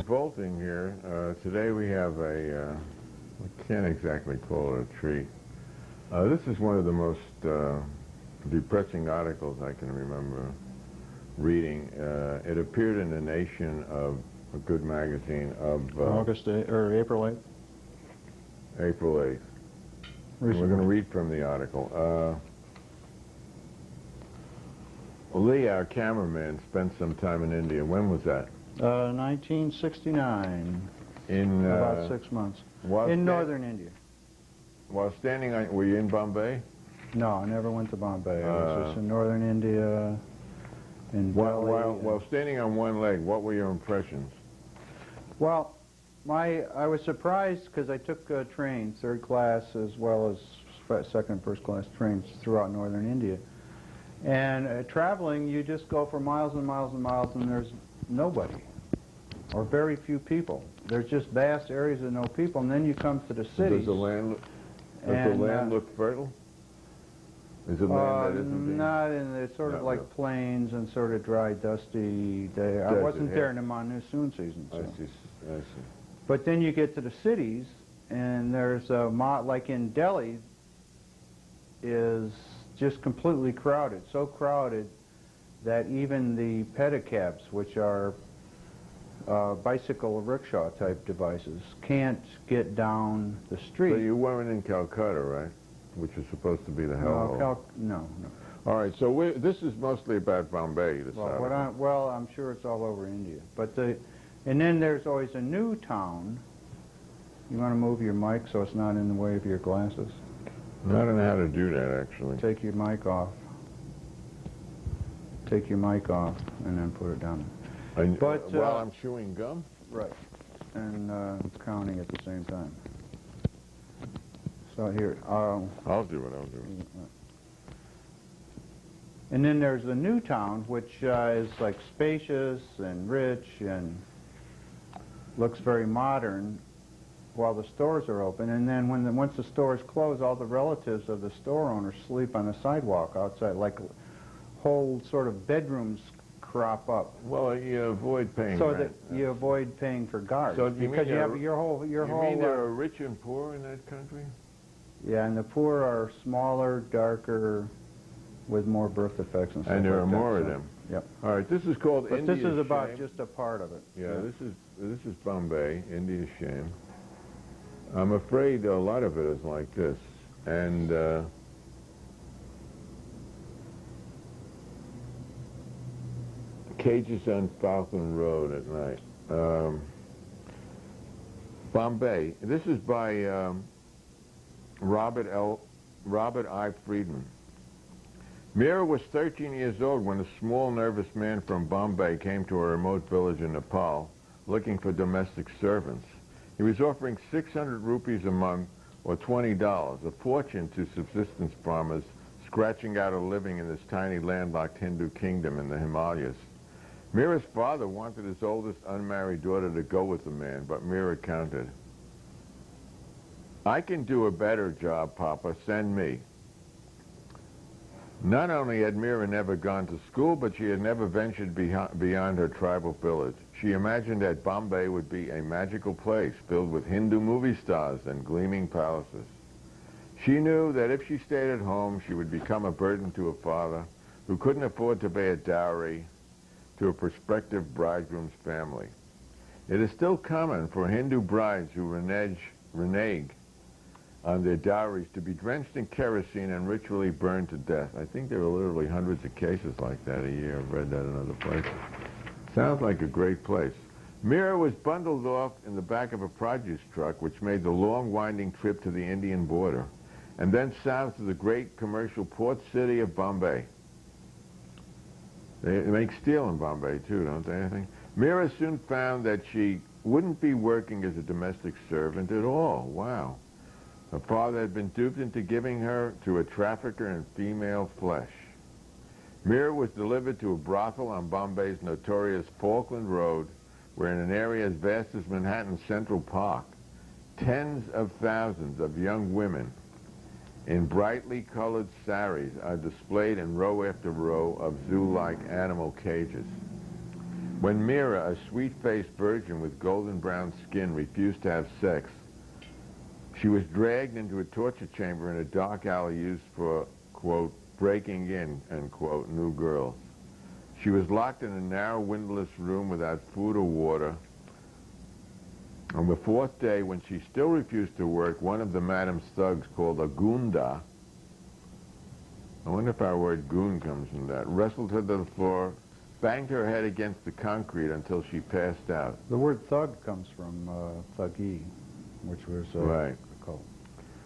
Revolting here. Today we have a, I can't exactly call it a treat. This is one of the most depressing articles I can remember reading. It appeared in The Nation of a good magazine of April 8th. April 8th. We're going to read from the article. Lee, our cameraman, spent some time in India. When was that? 1969. In about 6 months. In northern India. While standing on, were you in Bombay? No, I never went to Bombay. I was just in northern India. While standing on one leg, what were your impressions? Well, I was surprised because I took a train, third class as well as second, first class trains throughout northern India. And traveling, you just go for miles and miles and miles, and there's nobody, or very few people. There's just vast areas of no people, and then you come to the cities. Does the land look fertile? Is it land that isn't? Not in the sort of like really. Plains and sort of dry, dusty day. I wasn't there in the monsoon season. So. I see. But then you get to the cities, and there's like in Delhi, is just completely crowded, so crowded that even the pedicabs, which are bicycle rickshaw type devices, can't get down the street. So you weren't in Calcutta, right? Which is supposed to be the hellhole. No. All right, so this is mostly about Bombay. Well, I'm sure it's all over India. And then there's always a new town. You want to move your mic so it's not in the way of your glasses? I don't know how to do that, actually. Take your mic off. Take your mic off, and then put it down. While I'm chewing gum? Right. And counting at the same time. So here. I'll do it, I'll do it. And then there's the new town, which is like spacious and rich and looks very modern, while the stores are open, and then once the stores close, all the relatives of the store owners sleep on the sidewalk outside, like whole sort of bedrooms crop up. Well, you avoid paying so rent. That you avoid paying for guards. So because you have your whole. You mean there are rich and poor in that country? Yeah, and the poor are smaller, darker, with more birth defects and stuff. And there are like more that, of them. Yep. All right, this is called India's But this is about Shame. just a part of it. Yeah, this is Bombay, India's shame. I'm afraid a lot of it is like this, and cages on Falcon Road at night. Bombay. This is by Robert I. Friedman. Mira was 13 years old when a small, nervous man from Bombay came to a remote village in Nepal looking for domestic servants. He was offering 600 rupees a month, or $20, a fortune to subsistence farmers scratching out a living in this tiny landlocked Hindu kingdom in the Himalayas. Mira's father wanted his oldest unmarried daughter to go with the man, but Mira countered. "I can do a better job, Papa. Send me." Not only had Mira never gone to school, but she had never ventured beyond her tribal village. She imagined that Bombay would be a magical place filled with Hindu movie stars and gleaming palaces. She knew that if she stayed at home, she would become a burden to her father, who couldn't afford to pay a dowry to a prospective bridegroom's family. It is still common for Hindu brides who renege on their dowries to be drenched in kerosene and ritually burned to death. I think there are literally hundreds of cases like that a year. I've read that in other places. Sounds like a great place. Mira was bundled off in the back of a produce truck, which made the long, winding trip to the Indian border, and then south to the great commercial port city of Bombay. They make steel in Bombay, too, don't they, I think? Mira soon found that she wouldn't be working as a domestic servant at all. Wow. Her father had been duped into giving her to a trafficker in female flesh. Mira was delivered to a brothel on Bombay's notorious Falkland Road, where in an area as vast as Manhattan's Central Park, tens of thousands of young women in brightly colored saris are displayed in row after row of zoo-like animal cages. When Mira, a sweet-faced virgin with golden brown skin, refused to have sex, she was dragged into a torture chamber in a dark alley used for, quote, breaking in, end quote, new girls. She was locked in a narrow, windowless room without food or water. On the fourth day, when she still refused to work, one of the madam's thugs, called a gunda, I wonder if our word goon comes from that, wrestled her to the floor, banged her head against the concrete until she passed out. The word thug comes from thuggee, which was right. a cult.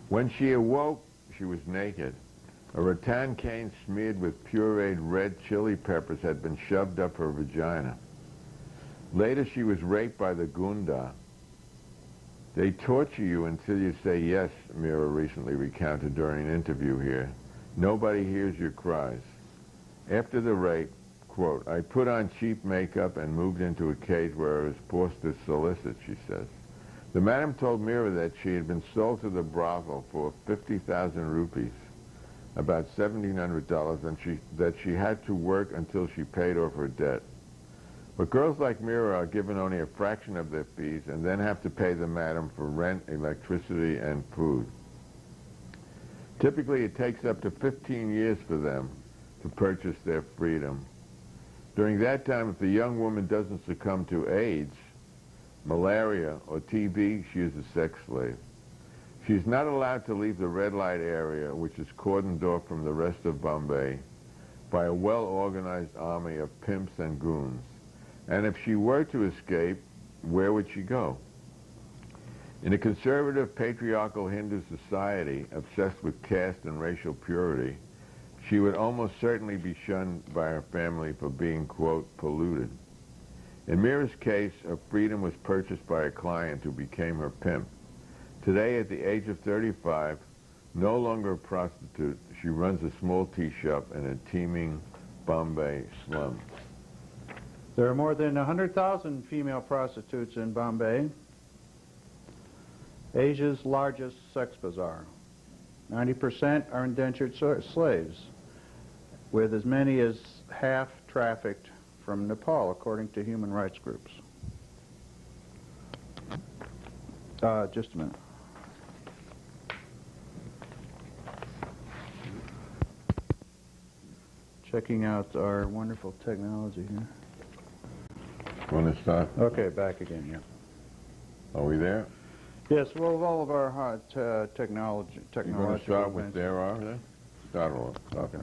When she awoke, she was naked. A rattan cane smeared with pureed red chili peppers had been shoved up her vagina. Later, she was raped by the gunda. They torture you until you say yes, Mira recently recounted during an interview here. Nobody hears your cries. After the rape, quote, I put on cheap makeup and moved into a cage where I was forced to solicit, she says. The madam told Mira that she had been sold to the brothel for 50,000 rupees, about $1,700, and that she had to work until she paid off her debt. But girls like Mira are given only a fraction of their fees and then have to pay the madam for rent, electricity, and food. Typically, it takes up to 15 years for them to purchase their freedom. During that time, if the young woman doesn't succumb to AIDS, malaria, or TB, she is a sex slave. She is not allowed to leave the red light area, which is cordoned off from the rest of Bombay by a well-organized army of pimps and goons. And if she were to escape, where would she go? In a conservative, patriarchal Hindu society obsessed with caste and racial purity, she would almost certainly be shunned by her family for being, quote, polluted. In Mira's case, her freedom was purchased by a client who became her pimp. Today, at the age of 35, no longer a prostitute, she runs a small tea shop in a teeming Bombay slum. There are more than 100,000 female prostitutes in Bombay, Asia's largest sex bazaar. 90% are indentured slaves, with as many as half trafficked from Nepal, according to human rights groups. Just a minute. Checking out our wonderful technology here. Want to start? Okay, back again, yeah. Are we there? Yes, well, with all of our hot technological You want to start with advances. there are there? Start off. Okay.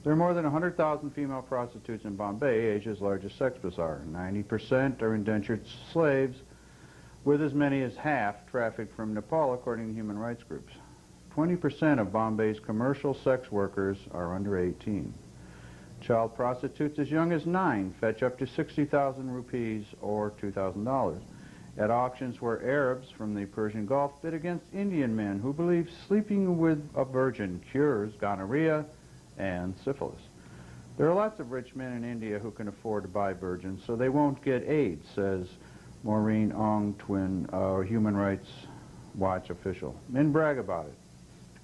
There are more than 100,000 female prostitutes in Bombay, Asia's largest sex bazaar. 90% are indentured slaves, with as many as half trafficked from Nepal, according to human rights groups. 20% of Bombay's commercial sex workers are under 18. Child prostitutes as young as 9 fetch up to 60,000 rupees or $2,000 at auctions where Arabs from the Persian Gulf bid against Indian men who believe sleeping with a virgin cures gonorrhea and syphilis. There are lots of rich men in India who can afford to buy virgins, so they won't get AIDS, says Maureen Ong Twin, a Human Rights Watch official. Men brag about it.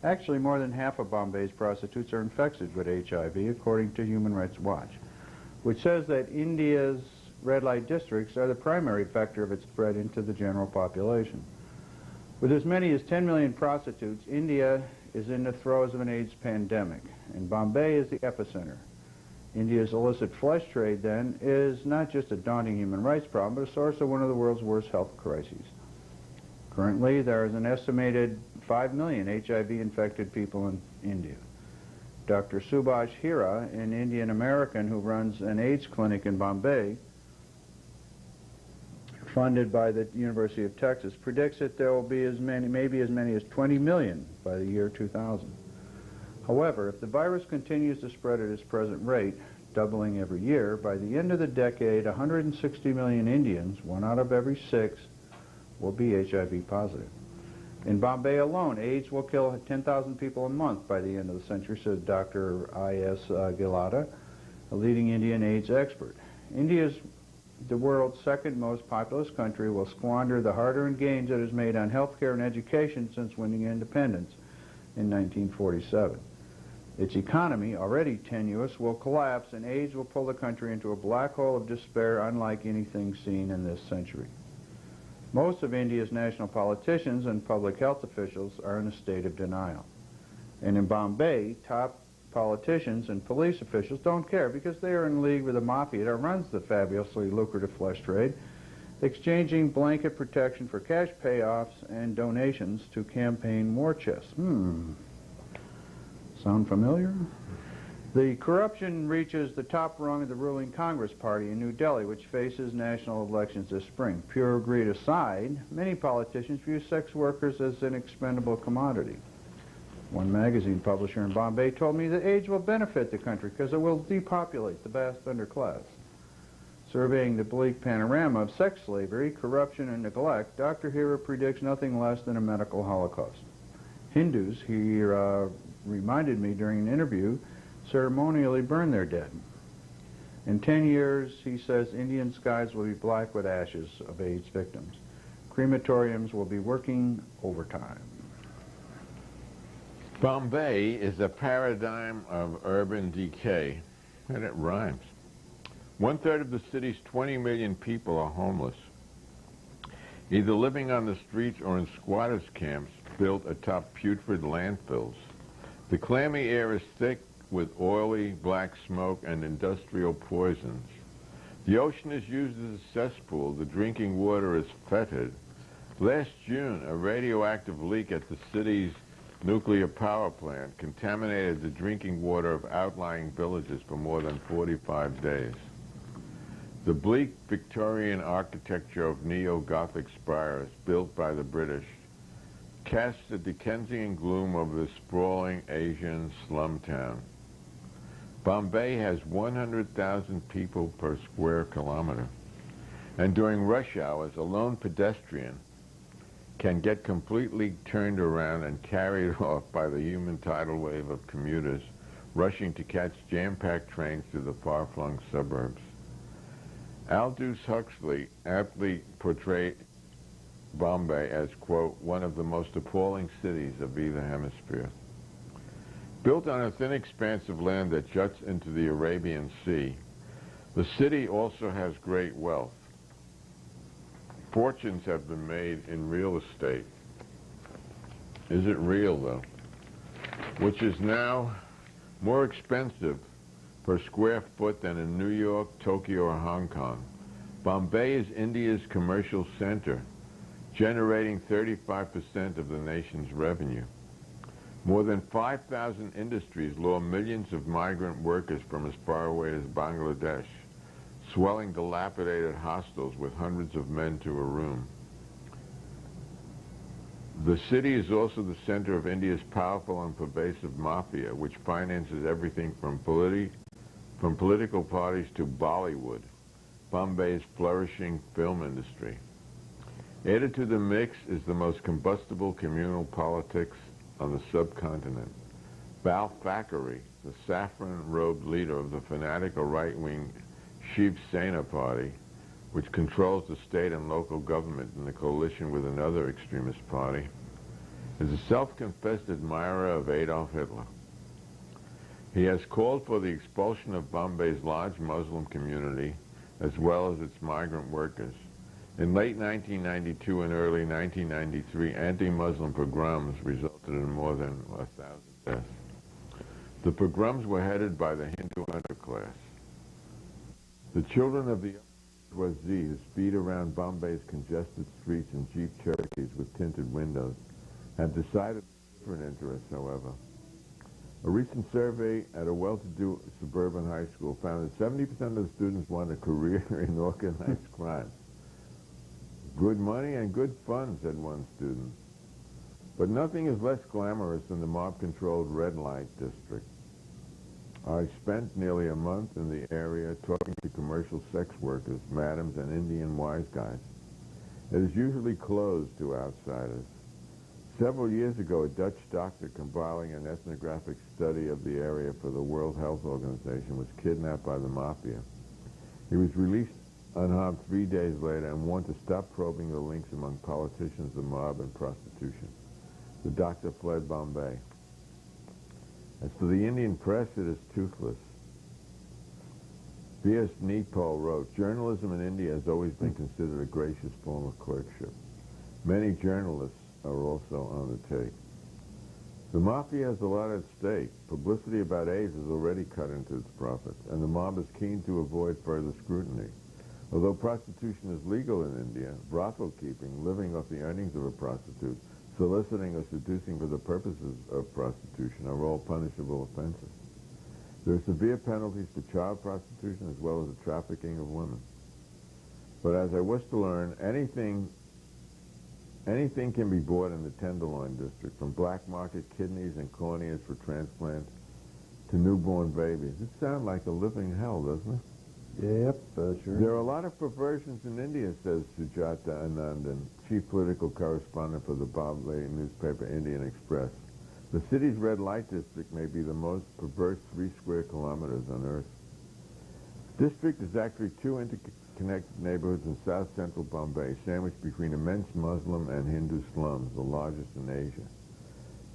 Actually, more than half of Bombay's prostitutes are infected with HIV, according to Human Rights Watch, which says that India's red light districts are the primary vector of its spread into the general population. With as many as 10 million prostitutes, India is in the throes of an AIDS pandemic, and Bombay is the epicenter. India's illicit flesh trade, then, is not just a daunting human rights problem, but a source of one of the world's worst health crises. Currently, there is an estimated 5 million HIV-infected people in India. Dr. Subhash Hira, an Indian American who runs an AIDS clinic in Bombay, funded by the University of Texas, predicts that there will be maybe as many as 20 million by the year 2000. However, if the virus continues to spread at its present rate, doubling every year, by the end of the decade, 160 million Indians, 1 out of every 6, will be HIV positive. In Bombay alone, AIDS will kill 10,000 people a month by the end of the century, says Dr. I.S. Gilada, a leading Indian AIDS expert. India is the world's second most populous country, will squander the hard-earned gains it has made on health care and education since winning independence in 1947. Its economy, already tenuous, will collapse, and AIDS will pull the country into a black hole of despair unlike anything seen in this century. Most of India's national politicians and public health officials are in a state of denial. And in Bombay, top politicians and police officials don't care because they are in league with the mafia that runs the fabulously lucrative flesh trade, exchanging blanket protection for cash payoffs and donations to campaign war chests. Sound familiar? The corruption reaches the top rung of the ruling Congress Party in New Delhi, which faces national elections this spring. Pure greed aside, many politicians view sex workers as an expendable commodity. One magazine publisher in Bombay told me that AIDS will benefit the country because it will depopulate the vast underclass. Surveying the bleak panorama of sex slavery, corruption, and neglect, Dr. Hira predicts nothing less than a medical holocaust. Hindus, he reminded me during an interview, ceremonially burn their dead. In 10 years, he says, Indian skies will be black with ashes of AIDS victims. Crematoriums will be working overtime. Bombay is a paradigm of urban decay, and it rhymes. 1/3 of the city's 20 million people are homeless, either living on the streets or in squatters' camps built atop putrid landfills. The clammy air is thick with oily black smoke and industrial poisons. The ocean is used as a cesspool. The drinking water is fetid. Last June, a radioactive leak at the city's nuclear power plant contaminated the drinking water of outlying villages for more than 45 days. The bleak Victorian architecture of neo-Gothic spires built by the British casts the Dickensian gloom over the sprawling Asian slum town. Bombay has 100,000 people per square kilometer, and during rush hours, a lone pedestrian can get completely turned around and carried off by the human tidal wave of commuters rushing to catch jam-packed trains to the far-flung suburbs. Aldous Huxley aptly portrayed Bombay as, quote, one of the most appalling cities of either hemisphere. Built on a thin expanse of land that juts into the Arabian Sea, the city also has great wealth. Fortunes have been made in real estate. Is it real, though? Which is now more expensive per square foot than in New York, Tokyo, or Hong Kong. Bombay is India's commercial center, generating 35% of the nation's revenue. More than 5,000 industries lure millions of migrant workers from as far away as Bangladesh, swelling dilapidated hostels with hundreds of men to a room. The city is also the center of India's powerful and pervasive mafia, which finances everything from political parties to Bollywood, Bombay's flourishing film industry. Added to the mix is the most combustible communal politics on the subcontinent. Bal Thackeray, the saffron-robed leader of the fanatical right-wing Shiv Sena party, which controls the state and local government in a coalition with another extremist party, is a self-confessed admirer of Adolf Hitler. He has called for the expulsion of Bombay's large Muslim community as well as its migrant workers. In late 1992 and early 1993, anti-Muslim pogroms resulted in more than 1,000 deaths. The pogroms were headed by the Hindu underclass. The children of the bourgeoisie who speed around Bombay's congested streets in Jeep Cherokees with tinted windows have decided different interests, however. A recent survey at a well-to-do suburban high school found that 70% of the students want a career in organized crime. Good money and good fun, said one student. But nothing is less glamorous than the mob-controlled red light district. I spent nearly a month in the area talking to commercial sex workers, madams, and Indian wise guys. It is usually closed to outsiders. Several years ago, a Dutch doctor compiling an ethnographic study of the area for the World Health Organization was kidnapped by the mafia. He was released unharmed 3 days later and warned to stop probing the links among politicians, the mob, and prostitution. The doctor fled Bombay. As for the Indian press, it is toothless. B.S. Nepal wrote, "Journalism in India has always been considered a gracious form of clerkship. Many journalists are also on the take. The mafia has a lot at stake. Publicity about AIDS has already cut into its profits, and the mob is keen to avoid further scrutiny. Although prostitution is legal in India, brothel keeping, living off the earnings of a prostitute, soliciting or seducing for the purposes of prostitution are all punishable offenses. There are severe penalties for child prostitution as well as the trafficking of women. But as I was to learn, anything can be bought in the Tenderloin district, from black market kidneys and corneas for transplant to newborn babies." It sounds like a living hell, doesn't it? Yep, sure. There are a lot of perversions in India, says Sujata Anandan, chief political correspondent for the Bombay newspaper Indian Express. The city's red light district may be the most perverse 3 square kilometers on Earth. The district is actually 2 interconnected neighborhoods in south central Bombay, sandwiched between immense Muslim and Hindu slums, the largest in Asia.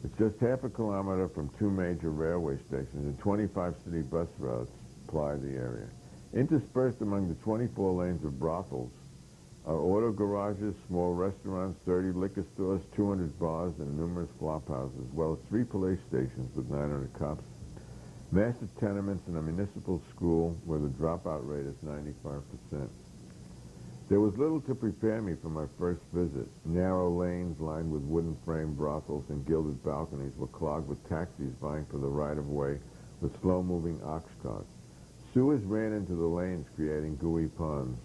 It's just half a kilometer from 2 major railway stations, and 25 city bus routes ply the area. Interspersed among the 24 lanes of brothels are auto garages, small restaurants, 30 liquor stores, 200 bars, and numerous flop houses, as well as 3 police stations with 900 cops, massive tenements, and a municipal school where the dropout rate is 95%. There was little to prepare me for my first visit. Narrow lanes lined with wooden frame brothels and gilded balconies were clogged with taxis vying for the right-of-way with slow-moving ox carts. Sewers ran into the lanes, creating gooey ponds.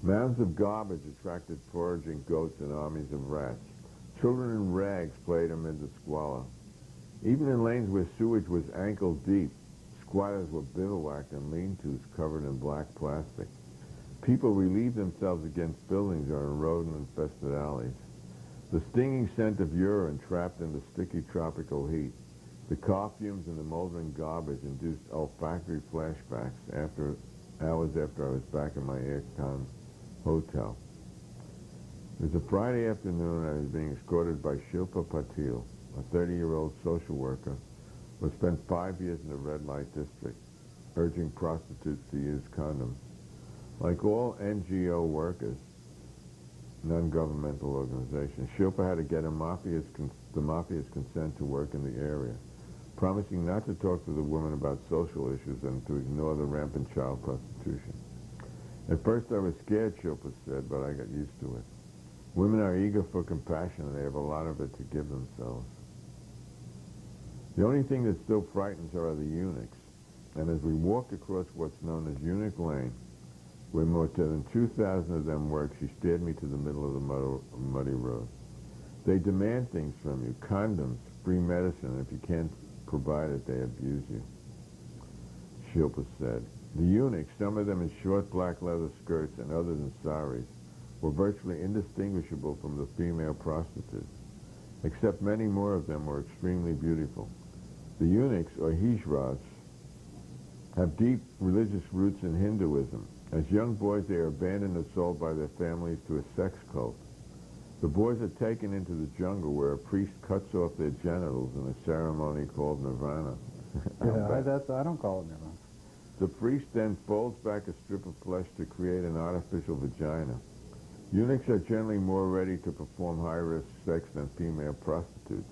Mounds of garbage attracted foraging goats and armies of rats. Children in rags played amid the squalor. Even in lanes where sewage was ankle-deep, squatters were bivouacked in lean-tos covered in black plastic. People relieved themselves against buildings or in rodent-infested alleys. The stinging scent of urine trapped in the sticky tropical heat. The car fumes and the moldering garbage induced olfactory flashbacks hours after I was back in my air-con hotel. It was a Friday afternoon. I was being escorted by Shilpa Patil, a 30-year-old social worker who spent 5 years in the red light district, urging prostitutes to use condoms. Like all NGO workers, non-governmental organizations, Shilpa had to get the mafia's consent to work in the area, promising not to talk to the woman about social issues and to ignore the rampant child prostitution. At first I was scared, Shilpa said, but I got used to it. Women are eager for compassion, and they have a lot of it to give themselves. The only thing that still frightens her are the eunuchs, and as we walked across what's known as Eunuch Lane, where more than 2,000 of them work, she steered me to the middle of the muddy road. They demand things from you, condoms, free medicine, and if you can't provide it, they abuse you. Shilpa said. The eunuchs, some of them in short black leather skirts and others in saris, were virtually indistinguishable from the female prostitutes, except many more of them were extremely beautiful. The eunuchs, or hijras, have deep religious roots in Hinduism. As young boys, they are abandoned or sold by their families to a sex cult. The boys are taken into the jungle where a priest cuts off their genitals in a ceremony called nirvana. I don't call it nirvana. The priest then folds back a strip of flesh to create an artificial vagina. Eunuchs are generally more ready to perform high-risk sex than female prostitutes,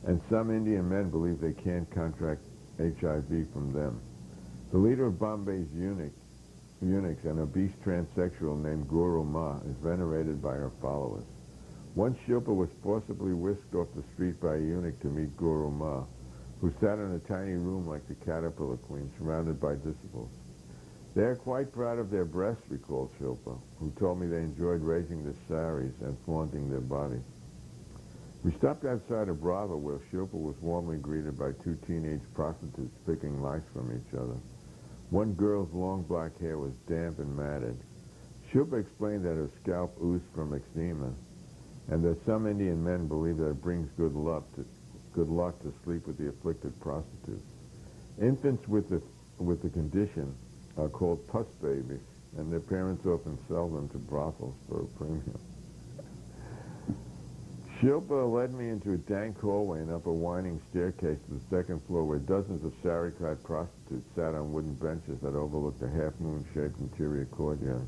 and some Indian men believe they can't contract HIV from them. The leader of Bombay's eunuchs, an obese transsexual named Guru Ma, is venerated by her followers. Once Shilpa was forcibly whisked off the street by a eunuch to meet Guru Ma, who sat in a tiny room like the caterpillar queen, surrounded by disciples. They are quite proud of their breasts, recalled Shilpa, who told me they enjoyed raising their saris and flaunting their bodies. We stopped outside a brothel where Shilpa was warmly greeted by 2 teenage prostitutes picking lice from each other. One girl's long black hair was damp and matted. Shilpa explained that her scalp oozed from eczema, and that some Indian men believe that it brings good luck to sleep with the afflicted prostitutes. Infants with the condition are called pus babies, and their parents often sell them to brothels for a premium. Shilpa led me into a dank hallway and up a winding staircase to the second floor where dozens of sari-clad prostitutes sat on wooden benches that overlooked a half-moon-shaped interior courtyard.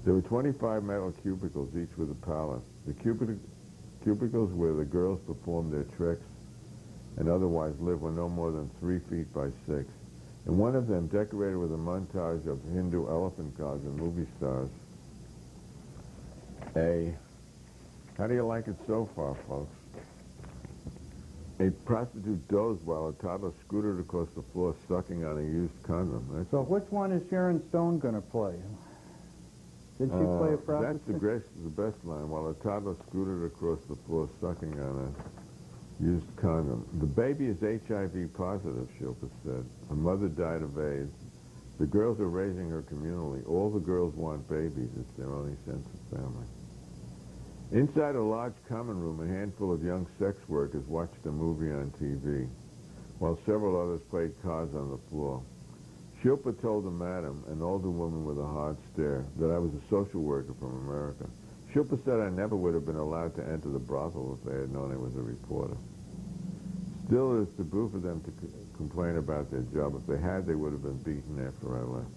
There were 25 metal cubicles, each with a pallet. The cubicles where the girls performed their tricks and otherwise lived were no more than 3 feet by 6. In one of them, decorated with a montage of Hindu elephant gods and movie stars, how do you like it so far, folks? A prostitute dozed while a toddler scooted across the floor sucking on a used condom. So which one is Sharon Stone going to play? Did she play a prostitute? That's the best line. While a toddler scooted across the floor sucking on a used condom. The baby is HIV positive, Shilpa said. Her mother died of AIDS. The girls are raising her communally. All the girls want babies. It's their only sense of family. Inside a large common room, a handful of young sex workers watched a movie on TV, while several others played cards on the floor. Shilpa told the madam, an older woman with a hard stare, that I was a social worker from America. Shilpa said I never would have been allowed to enter the brothel if they had known I was a reporter. Still, it is taboo for them to complain about their job. If they had, they would have been beaten after I left.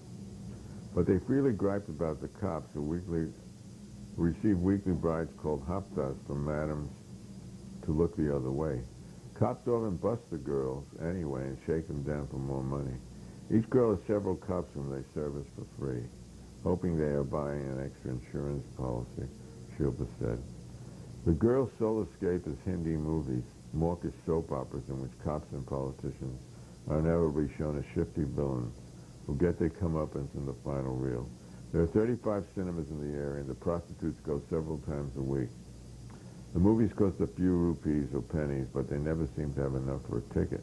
But they freely griped about the cops who received weekly brides called haftas from madams to look the other way. Cops often bust the girls anyway and shake them down for more money. Each girl has several cops whom they service for free, hoping they are buying an extra insurance policy, Shilpa said. The girls' sole escape is Hindi movies, mawkish soap operas in which cops and politicians are inevitably shown as shifty villains who get their comeuppance in the final reel. There are 35 cinemas in the area, and the prostitutes go several times a week. The movies cost a few rupees or pennies, but they never seem to have enough for a ticket.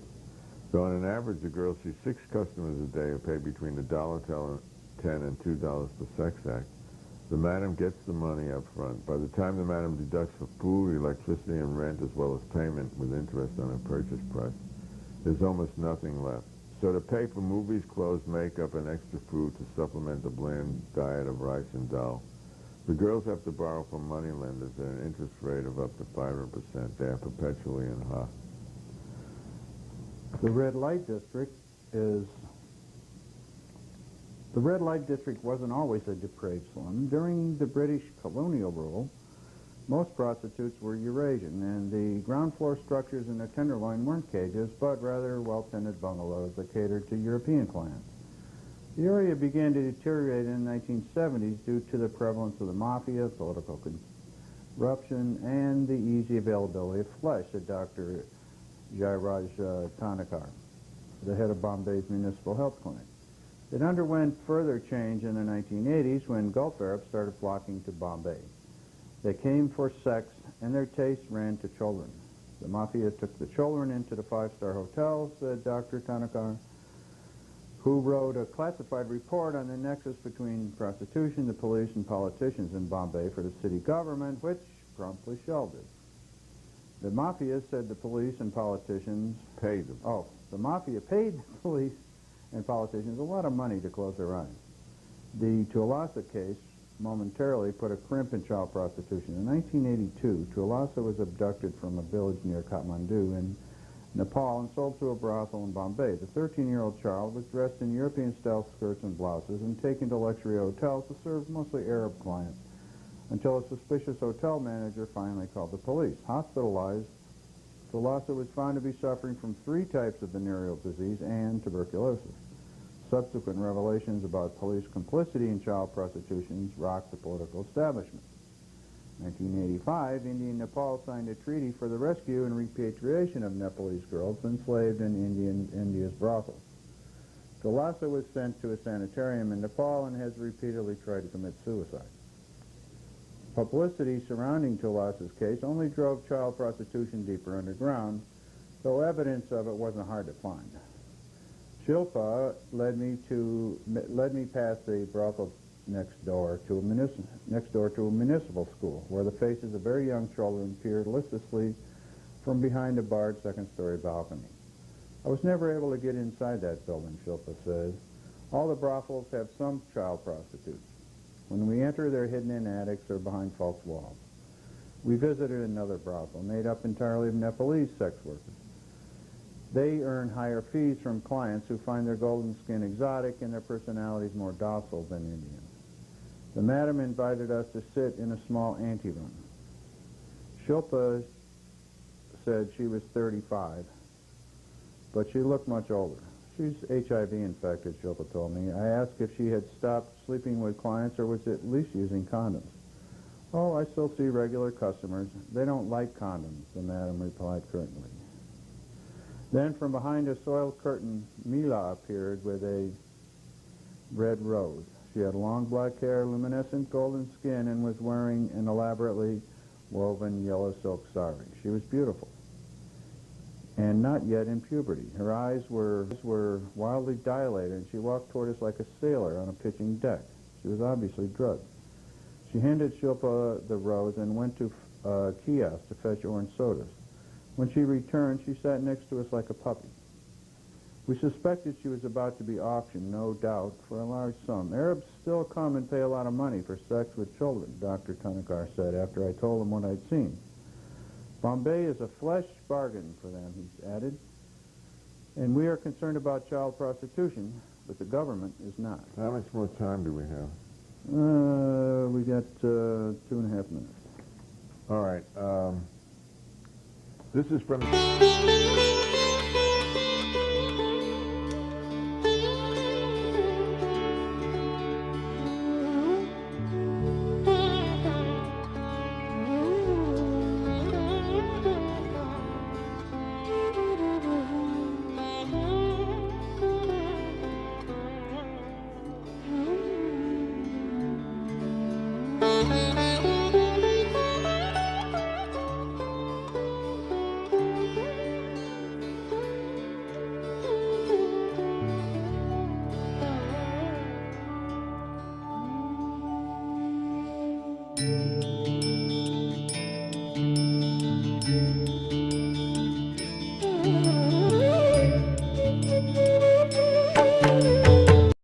So on an average, the girls see 6 customers a day who pay between $1.10 and $2 per sex act. The madam gets the money up front. By the time the madam deducts for food, electricity, and rent, as well as payment with interest on her purchase price, there's almost nothing left. So to pay for movies, clothes, makeup, and extra food to supplement the bland diet of rice and dal, the girls have to borrow from moneylenders at an interest rate of up to 5%. They are perpetually in hock. The red light district wasn't always a depraved slum. During the British colonial rule, most prostitutes were Eurasian, and the ground floor structures in the Tenderloin weren't cages, but rather well-tended bungalows that catered to European clients. The area began to deteriorate in the 1970s due to the prevalence of the mafia, political corruption, and the easy availability of flesh, said Dr. Jairaj Tanakar, the head of Bombay's municipal health clinic. It underwent further change in the 1980s when Gulf Arabs started flocking to Bombay. They came for sex, and their taste ran to children. The mafia took the children into the 5-star hotels, said Dr. Tanakar, who wrote a classified report on the nexus between prostitution, the police, and politicians in Bombay for the city government, which promptly shelved it. The mafia said the police and politicians Paid them. Oh, the mafia paid the police and politicians a lot of money to close their eyes. The Tulasa case momentarily put a crimp in child prostitution. In 1982, Tulasa was abducted from a village near Kathmandu in Nepal and sold to a brothel in Bombay. The 13-year-old child was dressed in European-style skirts and blouses and taken to luxury hotels to serve mostly Arab clients until a suspicious hotel manager finally called the police. Hospitalized, Tulasa was found to be suffering from 3 types of venereal disease and tuberculosis. Subsequent revelations about police complicity in child prostitution rocked the political establishment. In 1985, India and Nepal signed a treaty for the rescue and repatriation of Nepalese girls enslaved in India's brothels. Tulasa was sent to a sanitarium in Nepal and has repeatedly tried to commit suicide. Publicity surrounding Tulasa's case only drove child prostitution deeper underground, though evidence of it wasn't hard to find. Shilpa led me past the brothel next door to a municipal school, where the faces of very young children peered listlessly from behind a barred second-story balcony. I was never able to get inside that building, Shilpa says. All the brothels have some child prostitutes. When we enter, they're hidden in attics or behind false walls. We visited another brothel made up entirely of Nepalese sex workers. They earn higher fees from clients who find their golden skin exotic and their personalities more docile than Indians. The madam invited us to sit in a small anteroom. Shilpa said she was 35, but she looked much older. She's HIV infected, Shilpa told me. I asked if she had stopped sleeping with clients or was at least using condoms. Oh, I still see regular customers. They don't like condoms, the madam replied curtly. Then from behind a soiled curtain, Mila appeared with a red rose. She had long black hair, luminescent golden skin, and was wearing an elaborately woven yellow silk sari. She was beautiful, and not yet in puberty. Her eyes were wildly dilated, and she walked toward us like a sailor on a pitching deck. She was obviously drugged. She handed Shilpa the rose and went to a kiosk to fetch orange sodas. When she returned, she sat next to us like a puppy. We suspected she was about to be auctioned, no doubt, for a large sum. Arabs still come and pay a lot of money for sex with children, Dr. Tanakar said after I told him what I'd seen. Bombay is a flesh bargain for them, he added, and we are concerned about child prostitution, but the government is not. How much more time do we have? We got 2.5 minutes. All right. This is from...